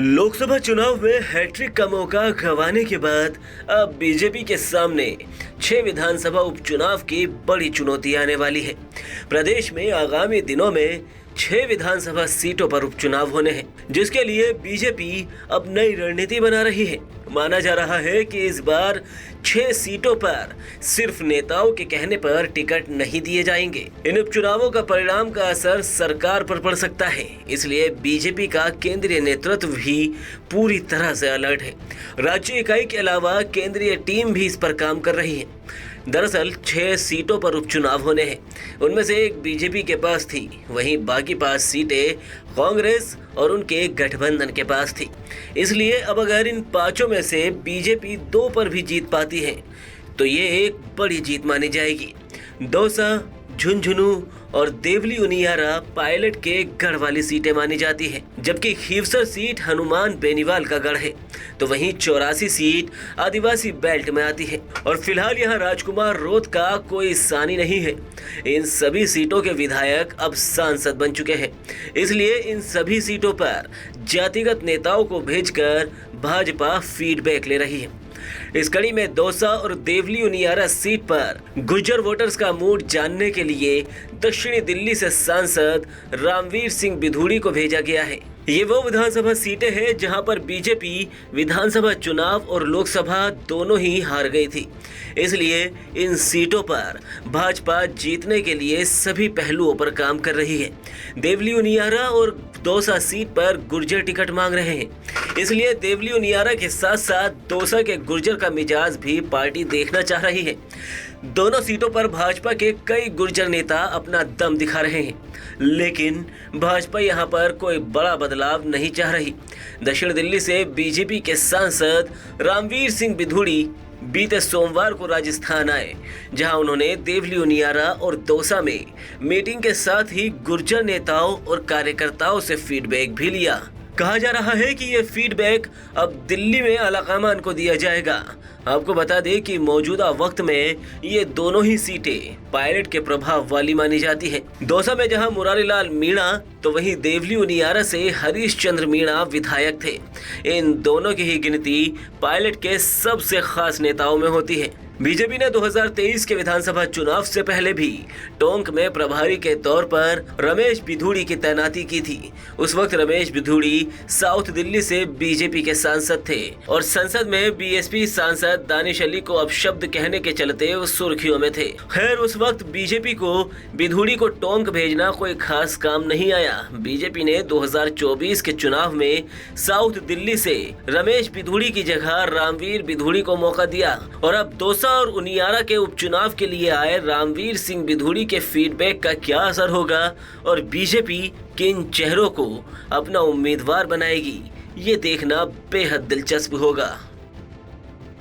लोकसभा चुनाव में हैट्रिक का मौका गंवाने के बाद अब बीजेपी के सामने 6 विधानसभा उपचुनाव की बड़ी चुनौती आने वाली है। प्रदेश में आगामी दिनों में 6 विधानसभा सीटों पर उपचुनाव होने हैं, जिसके लिए बीजेपी अब नई रणनीति बना रही है। माना जा रहा है कि इस बार 6 सीटों पर सिर्फ नेताओं के कहने पर टिकट नहीं दिए जाएंगे। इन उपचुनावों का परिणाम का असर सरकार पर पड़ सकता है, इसलिए बीजेपी का केंद्रीय नेतृत्व भी पूरी तरह से अलर्ट है। राज्य इकाई के अलावा केंद्रीय टीम भी इस पर काम कर रही है। दरअसल 6 सीटों पर उपचुनाव होने हैं, उनमें से एक बीजेपी के पास थी, वहीं बाकी 5 सीटें कांग्रेस और उनके गठबंधन के पास थी। इसलिए अब अगर इन 5 में से बीजेपी 2 पर भी जीत पाती है तो ये एक बड़ी जीत मानी जाएगी। दौसा, झुंझुनू और देवली उनियारा पायलट के गढ़ वाली सीटें मानी जाती है, जबकि खीवसर सीट हनुमान बेनीवाल का गढ़ है, तो वहीं 84 सीट आदिवासी बेल्ट में आती है। और फिलहाल यहाँ राजकुमार रोध का कोई सानी नहीं है। इन सभी सीटों के विधायक अब सांसद बन चुके हैं, इसलिए इन सभी सीटों पर जातिगत नेताओं को भेजकर भाजपा फीडबैक ले रही है। इस कड़ी में दौसा और देवली उनियारा सीट पर गुर्जर वोटर्स का मूड जानने के लिए दक्षिणी दिल्ली से सांसद रामवीर सिंह बिधूड़ी को भेजा गया है। ये वो विधानसभा सीटें हैं जहां पर बीजेपी विधानसभा चुनाव और लोकसभा दोनों ही हार गई थी। इसलिए इन सीटों पर भाजपा जीतने के लिए सभी पहलुओं पर काम कर रही है। देवली उनियारा और दौसा सीट पर गुर्जर टिकट मांग रहे हैं, इसलिए देवली उनियारा के साथ साथ दौसा के गुर्जर का मिजाज भी पार्टी देखना चाह रही है। दोनों सीटों पर भाजपा के कई गुर्जर नेता अपना दम दिखा रहे हैं, लेकिन भाजपा यहां पर कोई बड़ा बदलाव नहीं चाह रही। दक्षिण दिल्ली से बीजेपी के सांसद रामवीर सिंह बिधूड़ी बीते सोमवार को राजस्थान आए, जहां उन्होंने देवली उनियारा और दौसा में मीटिंग के साथ ही गुर्जर नेताओं और कार्यकर्ताओं से फीडबैक भी लिया। कहा जा रहा है कि ये फीडबैक अब दिल्ली में आलाकमान को दिया जाएगा। आपको बता दें कि मौजूदा वक्त में ये दोनों ही सीटें पायलट के प्रभाव वाली मानी जाती हैं। दौसा में जहां मुरारीलाल मीणा तो वहीं देवली उनियारा से हरीश चंद्र मीणा विधायक थे। इन दोनों की ही गिनती पायलट के सबसे खास नेताओं में होती है। बीजेपी ने 2023 के विधानसभा चुनाव से पहले भी टोंक में प्रभारी के तौर पर रमेश बिधूड़ी की तैनाती की थी। उस वक्त रमेश बिधूड़ी साउथ दिल्ली से बीजेपी के सांसद थे और संसद में बीएसपी सांसद दानिश अली को अपशब्द कहने के चलते वो सुर्खियों में थे। खैर, उस वक्त बीजेपी को बिधूड़ी को टोंक भेजना कोई खास काम नहीं आया। बीजेपी ने 2024 के चुनाव में साउथ दिल्ली से रमेश बिधूड़ी की जगह रामवीर बिधूड़ी को मौका दिया और अब दौसा और उनियारा के उपचुनाव के लिए आए रामवीर सिंह बिधूड़ी के फीडबैक का क्या असर होगा और बीजेपी किन चेहरों को अपना उम्मीदवार बनाएगी, ये देखना बेहद दिलचस्प होगा।